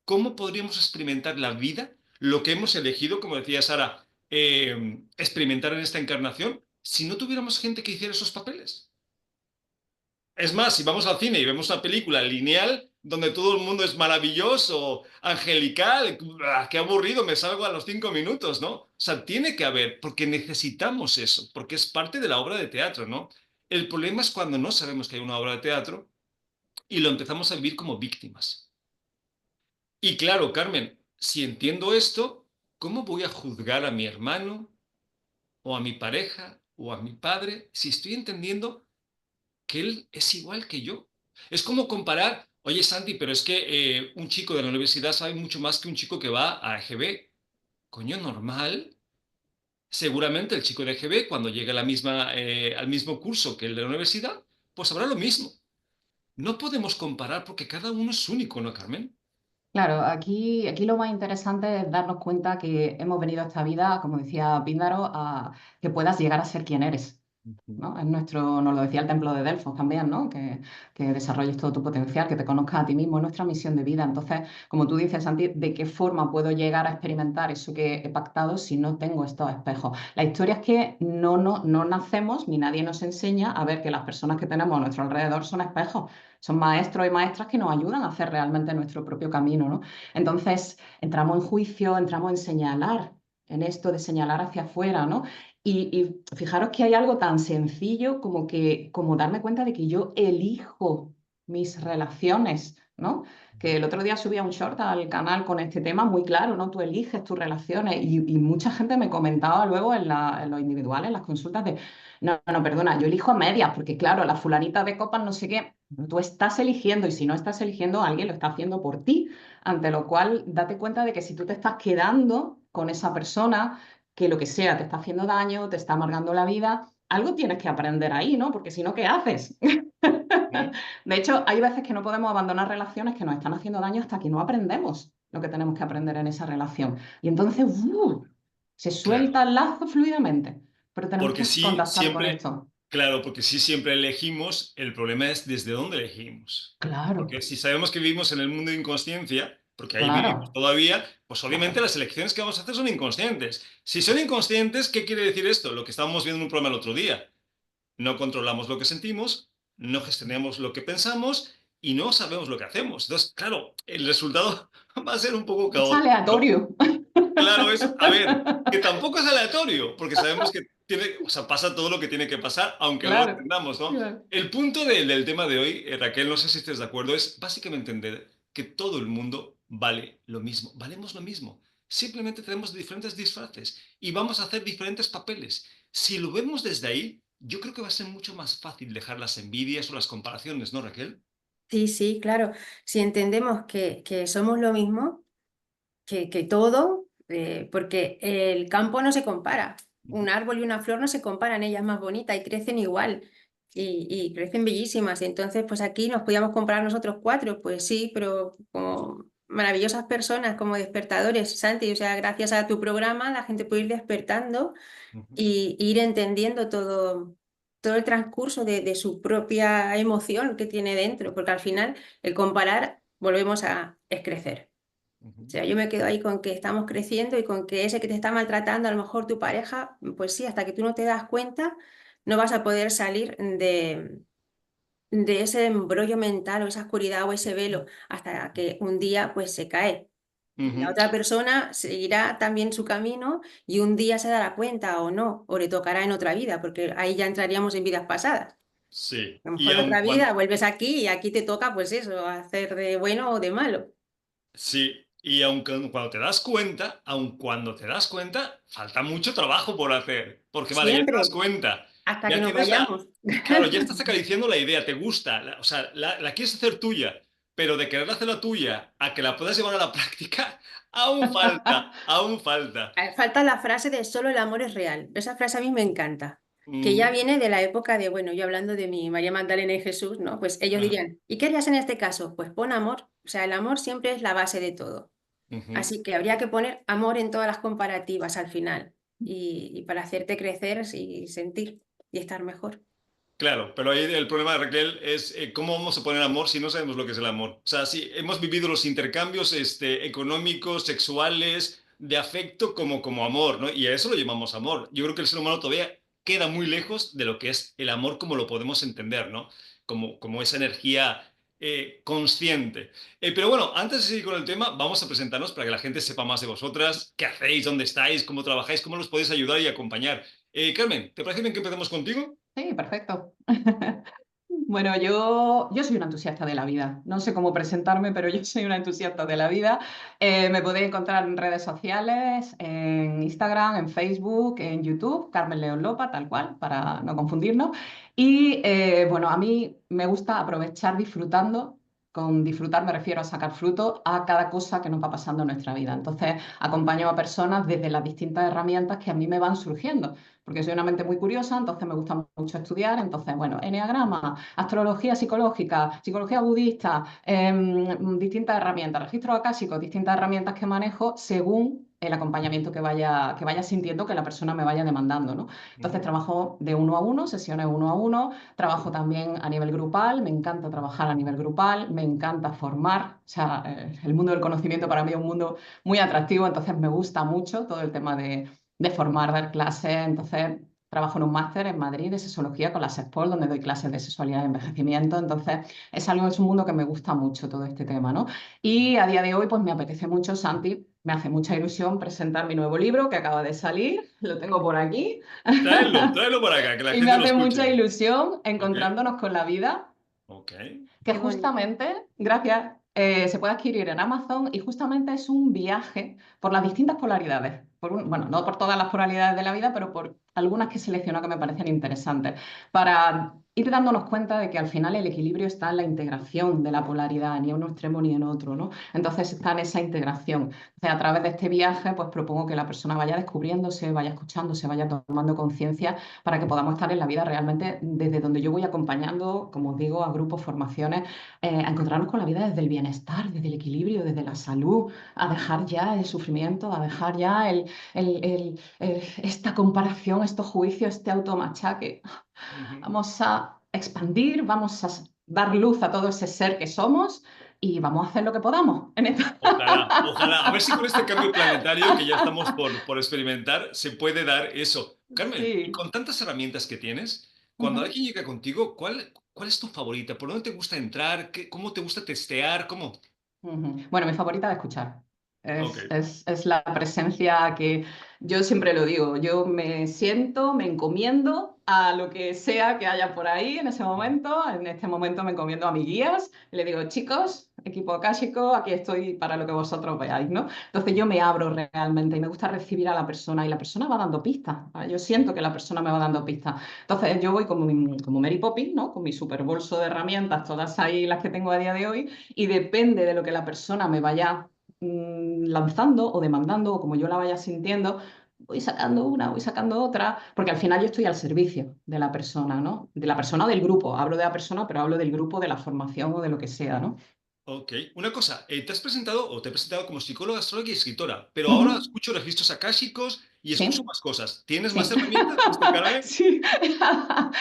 ¿Cómo podríamos experimentar la vida, lo que hemos elegido, como decía Sara, experimentar en esta encarnación, si no tuviéramos gente que hiciera esos papeles? Es más, si vamos al cine y vemos una película lineal donde todo el mundo es maravilloso, angelical, qué aburrido, me salgo a los 5 minutos, ¿no? O sea, tiene que haber, porque necesitamos eso, porque es parte de la obra de teatro, ¿no? El problema es cuando no sabemos que hay una obra de teatro y lo empezamos a vivir como víctimas. Y claro, Carmen, si entiendo esto, ¿cómo voy a juzgar a mi hermano o a mi pareja o a mi padre si estoy entendiendo que él es igual que yo? Es como comparar, oye Santi, pero es que un chico de la universidad sabe mucho más que un chico que va a EGB. Coño, normal. Seguramente el chico de EGB, cuando llegue a al mismo curso que el de la universidad, pues sabrá lo mismo. No podemos comparar porque cada uno es único, ¿no, Carmen? Claro, aquí lo más interesante es darnos cuenta que hemos venido a esta vida, como decía Píndaro, a que puedas llegar a ser quien eres. Ujú. ¿No? Nos lo decía el templo de Delfos también, ¿no? Que desarrolles todo tu potencial, que te conozcas a ti mismo, es nuestra misión de vida. Entonces, como tú dices, Santi, ¿de qué forma puedo llegar a experimentar eso que he pactado si no tengo estos espejos? La historia es que no nacemos ni nadie nos enseña a ver que las personas que tenemos a nuestro alrededor son espejos, son maestros y maestras que nos ayudan a hacer realmente nuestro propio camino, ¿no? Entonces, entramos en juicio, entramos en señalar, en esto de señalar hacia afuera, ¿no? Y fijaros que hay algo tan sencillo como darme cuenta de que yo elijo mis relaciones, ¿no? Que el otro día subía un short al canal con este tema muy claro, ¿no? Tú eliges tus relaciones y mucha gente me comentaba luego en los individuales, en las consultas de, no, perdona, yo elijo a medias, porque claro, la fulanita de copas no sé qué, tú estás eligiendo y si no estás eligiendo, alguien lo está haciendo por ti, ante lo cual date cuenta de que si tú te estás quedando con esa persona, que lo que sea te está haciendo daño, te está amargando la vida, algo tienes que aprender ahí, ¿no? Porque si no, ¿qué haces? ¿Mm? De hecho, hay veces que no podemos abandonar relaciones que nos están haciendo daño hasta que no aprendemos lo que tenemos que aprender en esa relación. Y entonces, se Claro. suelta el lazo fluidamente, pero tenemos Porque que sí, contactar con siempre, esto. claro, porque sí siempre elegimos, el problema es desde dónde elegimos. Claro, Porque si sabemos que vivimos en el mundo de inconsciencia, porque ahí vivimos claro, todavía, pues obviamente claro. las elecciones que vamos a hacer son inconscientes. Si son inconscientes, ¿qué quiere decir esto? Lo que estábamos viendo en un programa el otro día. No controlamos lo que sentimos, no gestionamos lo que pensamos y no sabemos lo que hacemos. Entonces, claro, el resultado va a ser un poco Es caótico, ¿no? aleatorio. Claro, a ver, que tampoco es aleatorio, porque sabemos que o sea, pasa todo lo que tiene que pasar, aunque no lo Claro, entendamos, ¿no? claro. El punto del tema de hoy, Raquel, no sé si estés de acuerdo, es básicamente entender que todo el mundo vale lo mismo, valemos lo mismo. Simplemente tenemos diferentes disfraces y vamos a hacer diferentes papeles. Si lo vemos desde ahí, yo creo que va a ser mucho más fácil dejar las envidias o las comparaciones, ¿no, Raquel? Sí, sí, claro. Si entendemos que somos lo mismo, que todo, porque el campo no se compara. Ujú, Un árbol y una flor no se comparan, ella es más bonita y crecen igual y crecen bellísimas. Y entonces, pues aquí nos podíamos comparar nosotros cuatro, pues sí, pero como maravillosas personas, como despertadores, Santi. O sea, gracias a tu programa la gente puede ir despertando ujú, y ir entendiendo todo el transcurso de su propia emoción que tiene dentro, porque al final el comparar, volvemos a, es crecer. O ujú. sea, yo me quedo ahí con que estamos creciendo y con que ese que te está maltratando, a lo mejor tu pareja, pues sí, hasta que tú no te das cuenta, no vas a poder salir de ese embrollo mental o esa oscuridad o ese velo hasta que un día pues se cae. Y la Ujú. otra persona seguirá también su camino y un día se dará cuenta o no, o le tocará en otra vida, porque ahí ya entraríamos en vidas pasadas. Sí, A lo y mejor en aun otra cuando, vida vuelves aquí y aquí te toca pues eso, hacer de bueno o de malo. sí, y aunque cuando te das cuenta, aun cuando te das cuenta, falta mucho trabajo por hacer. Porque vale, ya te das Siempre, cuenta, hasta que ya nos tienes la, vayamos. claro, ya estás acariciando la idea, te gusta, o sea, la quieres hacer tuya, pero de querer hacerla tuya a que la puedas llevar a la práctica, aún falta, aún falta. Falta la frase de solo el amor es real. Esa frase a mí me encanta, que ya Mm, viene de la época de, bueno, yo hablando de mi María Magdalena y Jesús, ¿no? Pues ellos ajá, dirían, ¿y qué harías en este caso? Pues pon amor. O sea, el amor siempre es la base de todo. ujú. Así que habría que poner amor en todas las comparativas al final y para hacerte crecer y sentir y estar mejor. Claro, pero ahí el problema de Raquel es cómo vamos a poner amor si no sabemos lo que es el amor. O sea, si hemos vivido los intercambios económicos, sexuales, de afecto como amor, ¿no? Y a eso lo llamamos amor. Yo creo que el ser humano todavía queda muy lejos de lo que es el amor como lo podemos entender, ¿no? Como esa energía consciente. Pero bueno, antes de seguir con el tema, vamos a presentarnos para que la gente sepa más de vosotras, qué hacéis, dónde estáis, cómo trabajáis, cómo los podéis ayudar y acompañar. Carmen, ¿te parece bien que empecemos contigo? Sí, perfecto. Bueno, yo soy una entusiasta de la vida. No sé cómo presentarme, pero yo soy una entusiasta de la vida. Me podéis encontrar en redes sociales, en Instagram, en Facebook, en YouTube, Carmen León Lopa, tal cual, para no confundirnos. Y bueno, a mí me gusta aprovechar disfrutando. Con disfrutar me refiero a sacar fruto a cada cosa que nos va pasando en nuestra vida. Entonces, acompaño a personas desde las distintas herramientas que a mí me van surgiendo porque soy una mente muy curiosa, entonces me gusta mucho estudiar. Entonces, bueno, eneagrama, astrología psicológica, psicología budista, distintas herramientas, registros acásicos, distintas herramientas que manejo según el acompañamiento que vaya sintiendo que la persona me vaya demandando, ¿no? Entonces Ujú. trabajo de uno a uno, sesiones uno a uno, trabajo también a nivel grupal, me encanta trabajar a nivel grupal, me encanta formar, o sea, el mundo del conocimiento para mí es un mundo muy atractivo, entonces me gusta mucho todo el tema de formar, dar clases. Entonces, trabajo en un máster en Madrid de sexología con la SEXPOL, donde doy clases de sexualidad y envejecimiento. Entonces, es un mundo que me gusta mucho todo este tema, ¿no? Y a día de hoy, pues me apetece mucho, Santi, me hace mucha ilusión presentar mi nuevo libro que acaba de salir, lo tengo por aquí, Tráelo, tráelo para acá, que la y me gente lo hace mucha escuche. ilusión Ok, encontrándonos con la vida ok. que Qué bonito. justamente, gracias, se puede adquirir en Amazon y justamente es un viaje por las distintas polaridades. Bueno, no por todas las polaridades de la vida, pero por algunas que selecciono que me parecen interesantes, para ir dándonos cuenta de que al final el equilibrio está en la integración de la polaridad, ni en un extremo ni en otro, ¿no? Entonces está en esa integración. Entonces, a través de este viaje, pues propongo que la persona vaya descubriéndose, vaya escuchándose, vaya tomando conciencia para que podamos estar en la vida realmente desde donde yo voy acompañando, como os digo, a grupos, formaciones, a encontrarnos con la vida desde el bienestar, desde el equilibrio, desde la salud, a dejar ya el sufrimiento, a dejar ya esta comparación, estos juicios, este automachaque. Ujú. Vamos a expandir, vamos a dar luz a todo ese ser que somos y vamos a hacer lo que podamos en esta. Ojalá, ojalá. A ver si con este cambio planetario que ya estamos por experimentar se puede dar eso. Carmen, y Sí. con tantas herramientas que tienes, cuando Ujú. alguien llega contigo, ¿cuál es tu favorita? ¿Por dónde te gusta entrar? ¿Cómo te gusta testear? ¿Cómo? Ujú. Bueno, mi favorita de escuchar. Ok. Es la presencia que yo siempre lo digo, yo me siento, me encomiendo a lo que sea que haya por ahí en ese momento. En este momento me encomiendo a mis guías y le digo, chicos, equipo akáshico, aquí estoy para lo que vosotros veáis, ¿no? Entonces yo me abro realmente y me gusta recibir a la persona y la persona va dando pistas, ¿vale? Yo siento que la persona me va dando pistas. Entonces yo voy como Mary Poppins, ¿no? Con mi super bolso de herramientas, todas ahí las que tengo a día de hoy, y depende de lo que la persona me vaya lanzando o demandando, o como yo la vaya sintiendo, voy sacando una, voy sacando otra, porque al final yo estoy al servicio de la persona, ¿no? De la persona o del grupo. Hablo de la persona, pero hablo del grupo, de la formación o de lo que sea, ¿no? Ok. Una cosa, te has presentado o te he presentado como psicóloga, astróloga y escritora, pero ahora Ujú. escucho registros akáshicos y escucho Sí, más cosas. ¿Tienes más sí. herramientas, Carmen? Sí.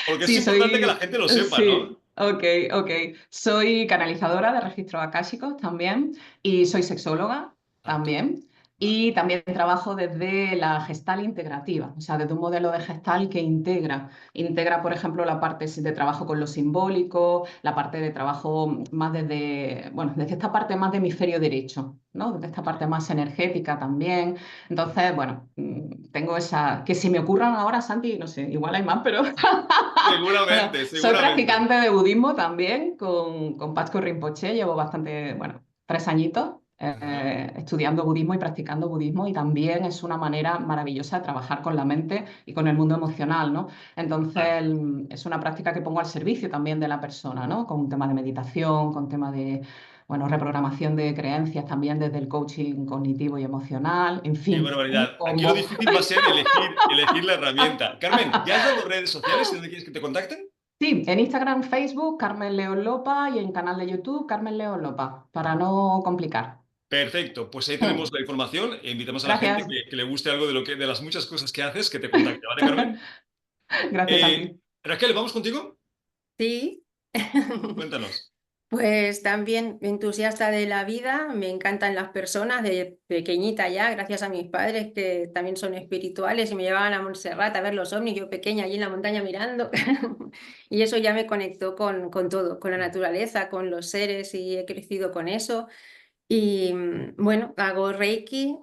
Porque es Sí, importante que la gente lo sepa, sí, ¿no? ok, ok. Soy canalizadora de registros akáshicos también y soy sexóloga Ah, también. vale. Y también trabajo desde la gestal integrativa, o sea, desde un modelo de gestal que integra, por ejemplo, la parte de trabajo con lo simbólico, la parte de trabajo más desde, bueno, desde esta parte más de hemisferio derecho, ¿no? Desde esta parte más energética también. Entonces, bueno, tengo esa, que si me ocurran ahora, Santi, no sé, igual hay más, pero bueno, Seguramente, soy seguramente. practicante de budismo también con Paco Rinpoche, llevo bastante, bueno, 3 añitos Ajá. estudiando budismo y practicando budismo, y también es una manera maravillosa de trabajar con la mente y con el mundo emocional, ¿no? Entonces Claro. es una práctica que pongo al servicio también de la persona, ¿no? Con un tema de meditación, con tema de, bueno, reprogramación de creencias también desde el coaching cognitivo y emocional, en Qué fin, un barbaridad. Aquí lo combo. difícil va a ser elegir la herramienta. Carmen, ¿ya has dado redes sociales en donde quieres que te contacten? Sí, en Instagram, Facebook, Carmen León Lopa, y en canal de YouTube, Carmen León Lopa, para no complicar. Perfecto, pues ahí tenemos Hmm. la información e invitamos a la gente Gracias. que le guste algo de las muchas cosas que haces, que te contacte, ¿vale, Carmen? Gracias, Santi. Raquel, ¿vamos contigo? Sí. Cuéntanos. Pues también entusiasta de la vida, me encantan las personas de pequeñita ya, gracias a mis padres que también son espirituales y me llevaban a Montserrat a ver los ovnis, yo pequeña allí en la montaña mirando. Y eso ya me conectó con todo, con la naturaleza, con los seres, y he crecido con eso. Y bueno, hago Reiki.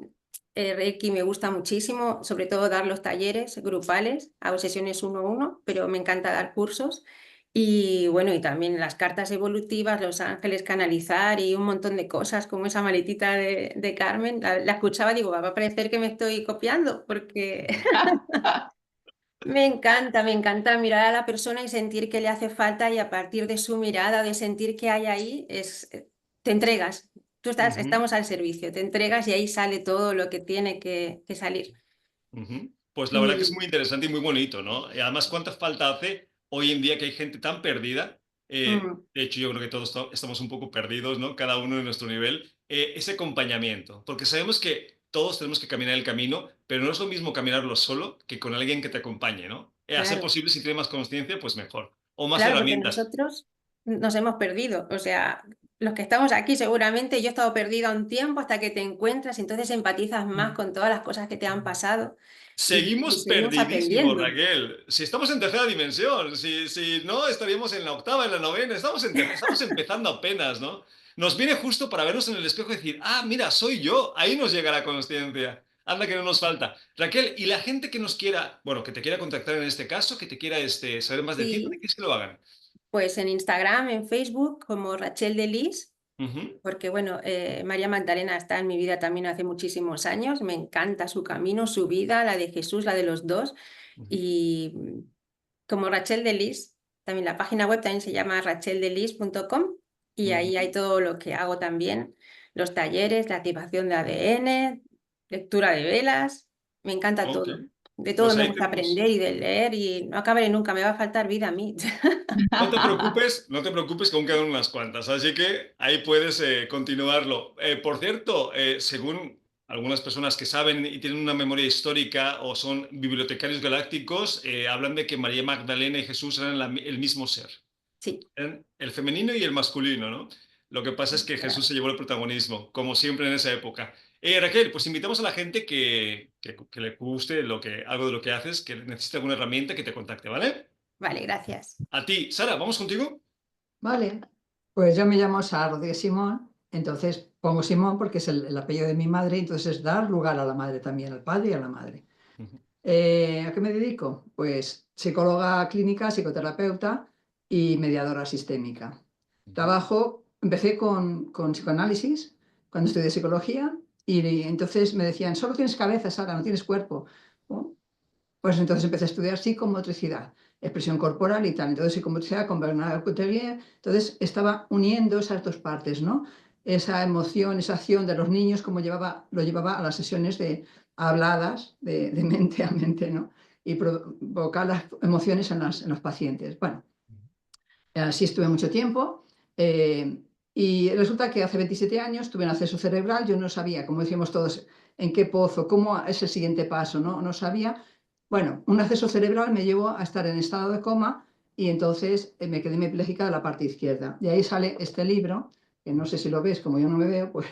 Reiki me gusta muchísimo, sobre todo dar los talleres grupales, hago sesiones 1 a 1, pero me encanta dar cursos. Y bueno, y también las cartas evolutivas, los ángeles, canalizar y un montón de cosas, como esa maletita de Carmen. La escuchaba y digo, va a parecer que me estoy copiando, porque me encanta mirar a la persona y sentir que le hace falta, y a partir de su mirada, de sentir que hay ahí, te entregas. Ujú, Estamos al servicio, te entregas y ahí sale todo lo que tiene que salir. ujú. Pues la verdad que es Y muy interesante y muy bonito, ¿no? Y además, ¿cuánta falta hace hoy en día que hay gente tan perdida? mm, De hecho, yo creo que todos estamos un poco perdidos, ¿no? Cada uno en nuestro nivel. Ese acompañamiento, porque sabemos que todos tenemos que caminar el camino, pero no es lo mismo caminarlo solo que con alguien que te acompañe, ¿no? A ser claro, posible, si tiene más conciencia, pues mejor. O más claro, porque herramientas. nosotros nos hemos perdido. O sea, los que estamos aquí seguramente, yo he estado perdida un tiempo hasta que te encuentras, y entonces empatizas más con todas las cosas que te han pasado, y Seguimos seguimos perdidísimos, aprendiendo. Raquel. Si estamos en tercera dimensión, si no, estaríamos en la octava, en la novena. Estamos empezando apenas, ¿no? Nos viene justo para vernos en el espejo y decir, ah, mira, soy yo. Ahí nos llega la consciencia. Anda, que no nos falta. Raquel, y la gente que nos quiera, bueno, que te quiera contactar en este caso, que te quiera saber más de ti, ¿dónde Sí, quieres que lo hagan? pues en Instagram, en Facebook, como Rachel Delis, Ujú, porque bueno, María Magdalena está en mi vida también hace muchísimos años, me encanta su camino, su vida, la de Jesús, la de los dos, ujú. y como Rachel Delis, también la página web también se llama racheldelis.com, y ahí hay Ujú. todo lo que hago también, los talleres, la activación de ADN, lectura de velas, me encanta Ok. todo. De todo Pues me ahí gusta tenemos. aprender y de leer, y no acabaré nunca, me va a faltar vida a mí. No te preocupes que aún quedan unas cuantas, así que ahí puedes continuarlo. Por cierto, según algunas personas que saben y tienen una memoria histórica o son bibliotecarios galácticos, hablan de que María Magdalena y Jesús eran el mismo ser, Sí, eran el femenino y el masculino, ¿no? Lo que pasa es que Jesús se llevó el protagonismo, como siempre en esa época. Raquel, pues invitamos a la gente que le guste algo de lo que haces, que necesite alguna herramienta, que te contacte, ¿vale? vale, gracias. A ti, Sara, ¿vamos contigo? Vale, pues yo me llamo Sara Rodríguez Simón, entonces pongo Simón porque es el apellido de mi madre, entonces es dar lugar a la madre también, al padre y a la madre. ¿A qué me dedico? Pues psicóloga clínica, psicoterapeuta y mediadora sistémica. Empecé con psicoanálisis cuando estudié psicología y entonces me decían, solo tienes cabeza, Sara, no tienes cuerpo. ¿No? Pues entonces empecé a estudiar psicomotricidad, expresión corporal y tal. Entonces psicomotricidad con Bernard Couturier. Entonces estaba uniendo esas dos partes, ¿no? Esa emoción, esa acción de los niños, como lo llevaba a las sesiones habladas, de mente a mente, ¿no? Y provocar las emociones en los pacientes. Bueno, así estuve mucho tiempo. Y resulta que hace 27 años tuve un acceso cerebral. Yo no sabía, como decíamos todos, en qué pozo, cómo es el siguiente paso, ¿no? No sabía. Bueno, un acceso cerebral me llevó a estar en estado de coma y entonces me quedé hemipléjica de la parte izquierda. De ahí sale este libro, que no sé si lo ves, como yo no me veo, pues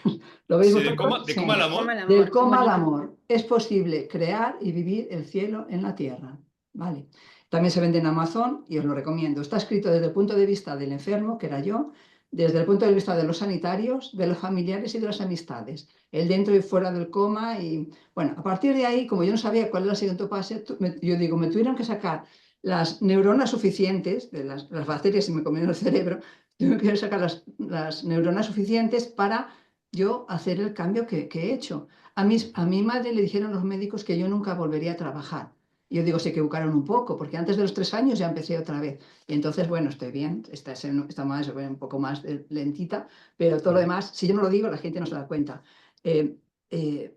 lo veis Sí, vosotros. de Sí. coma al Coma amor. al Del amor, qué coma al bonito. amor. Es posible crear y vivir el cielo en la tierra. Vale. También se vende en Amazon y os lo recomiendo. Está escrito desde el punto de vista del enfermo, que era yo, desde el punto de vista de los sanitarios, de los familiares y de las amistades. El dentro y fuera del coma. Y bueno, a partir de ahí, como yo no sabía cuál era el siguiente paso, yo digo, me tuvieron que sacar las neuronas suficientes, de las bacterias y me comieron el cerebro, tuve que sacar las neuronas suficientes para yo hacer el cambio que he hecho. A mi madre le dijeron los médicos que yo nunca volvería a trabajar. Y yo digo, se equivocaron un poco, porque antes de los 3 años ya empecé otra vez. Y entonces, bueno, estoy bien, está más, un poco más lentita, pero todo lo demás, si yo no lo digo, la gente no se da cuenta.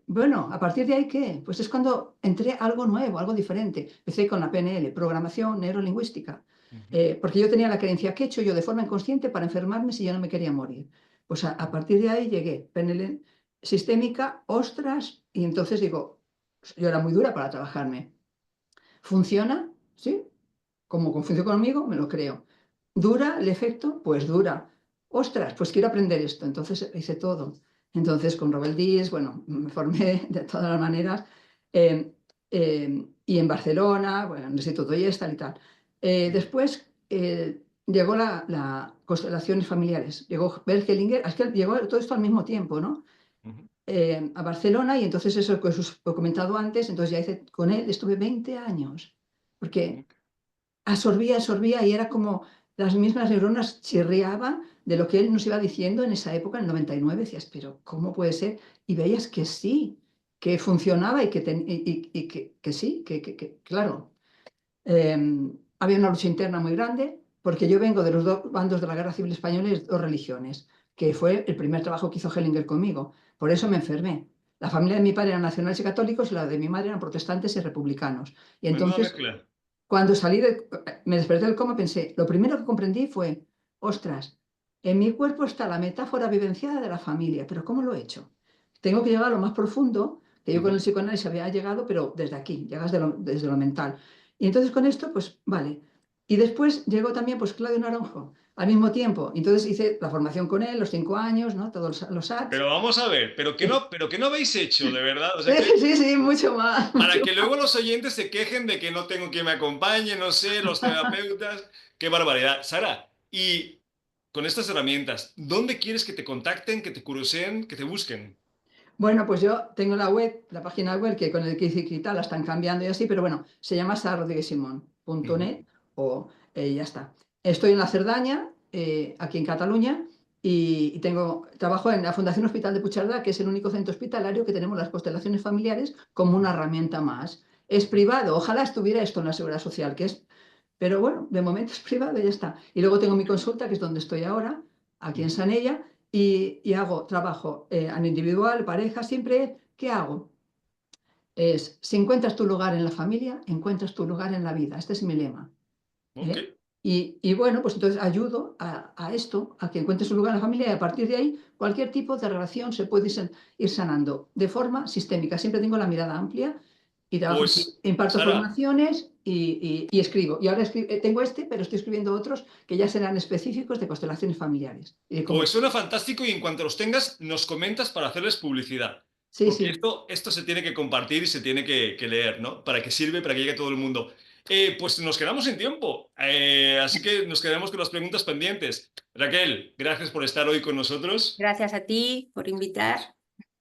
Bueno, a partir de ahí, ¿qué? Pues es cuando entré a algo nuevo, algo diferente. Empecé con la PNL, programación neurolingüística, porque yo tenía la creencia, ¿qué he hecho yo de forma inconsciente para enfermarme si yo no me quería morir? Pues a partir de ahí llegué, PNL sistémica, ostras, y entonces digo, yo era muy dura para trabajarme. ¿Funciona? ¿Sí? Como funciona conmigo, me lo creo. ¿Dura el efecto? Pues dura. Ostras, pues quiero aprender esto. Entonces hice todo. Entonces con Robert Diez, bueno, me formé de todas las maneras. Y en Barcelona, bueno, en el Instituto Gestal y tal. Después llegó la constelaciones familiares. Llegó Bert Hellinger, es que llegó todo esto al mismo tiempo, ¿no? A Barcelona y entonces eso que os he comentado antes, entonces ya hice con él, estuve 20 años, porque absorbía y era como las mismas neuronas chirriaban de lo que él nos iba diciendo en esa época, en el 99, decías, pero ¿cómo puede ser? Y veías que sí, que funcionaba y que sí, claro. Había una lucha interna muy grande, porque yo vengo de los dos bandos de la Guerra Civil Española y dos religiones, que fue el primer trabajo que hizo Hellinger conmigo. Por eso me enfermé. La familia de mi padre eran nacionales y católicos y la de mi madre eran protestantes y republicanos. Y Menuda entonces, mezcla. cuando me desperté del coma, pensé, lo primero que comprendí fue, ostras, en mi cuerpo está la metáfora vivenciada de la familia, pero ¿cómo lo he hecho? Tengo que llegar a lo más profundo, que yo con el psicoanálisis había llegado, pero desde aquí, llegas desde lo mental. Y entonces con esto, pues vale. Y después llegó también pues Claudio Naranjo, al mismo tiempo. Entonces hice la formación con él, los 5 años, ¿no? Todos los ATS. Pero vamos a ver, pero que no habéis hecho, de verdad. O sea, Sí, sí, mucho más. para que luego los oyentes se quejen de que no tengo quien me acompañe, no sé, los terapeutas. Qué barbaridad. Sara, y con estas herramientas, ¿dónde quieres que te contacten, que te curiosen, que te busquen? Bueno, pues yo tengo la página web que con el que hice y tal la están cambiando y así, pero bueno, se llama sararodriguesimón.net o ya está. Estoy en la Cerdaña, aquí en Cataluña, y trabajo en la Fundación Hospital de Puigcerdá, que es el único centro hospitalario que tenemos las constelaciones familiares como una herramienta más. Es privado, ojalá estuviera esto en la Seguridad Social, pero bueno, de momento es privado y ya está. Y luego tengo mi consulta, que es donde estoy ahora, aquí en Sanella, y hago trabajo en individual, pareja, siempre, ¿qué hago? Si encuentras tu lugar en la familia, encuentras tu lugar en la vida. Este es mi lema. Ok. ¿Eh? Y bueno, pues entonces ayudo a esto, a que encuentres un lugar en la familia y a partir de ahí cualquier tipo de relación se puede ir sanando de forma sistémica. Siempre tengo la mirada amplia y trabajo así. Pues, Imparto Sara, formaciones y escribo. Y ahora tengo pero estoy escribiendo otros que ya serán específicos de constelaciones familiares. Y de cómo. pues suena fantástico y en cuanto los tengas, nos comentas para hacerles publicidad. Sí, Porque sí. esto se tiene que compartir y se tiene que leer, ¿no? Para que sirve, para que llegue a todo el mundo. Pues nos quedamos sin tiempo, así que nos quedamos con las preguntas pendientes. Raquel, gracias por estar hoy con nosotros. Gracias a ti por invitar.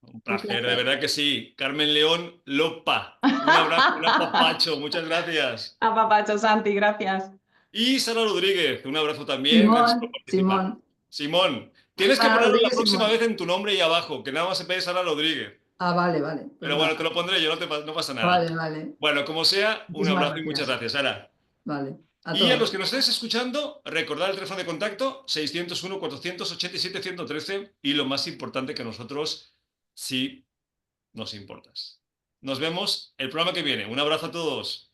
Un placer, de placer. verdad que sí. Carmen León Lopa, un abrazo, un apapacho, muchas gracias. Apapacho, Santi, gracias. Y Sara Rodríguez, un abrazo también, gracias por participar. Simón. Simón, tienes que Sara ponerlo la Rodríguez, próxima Simón. vez en tu nombre y abajo, que nada más se pide Sara Rodríguez. Ah, vale, vale. Pues Pero bueno, te lo pondré yo, no pasa nada. vale, vale. Bueno, como sea, un Muchísimas abrazo y muchas gracias, Sara. Vale. A Y a los todos. que nos estéis escuchando, recordad el teléfono de contacto 601-487-113 y lo más importante que nosotros sí nos importas. Nos vemos el programa que viene. Un abrazo a todos.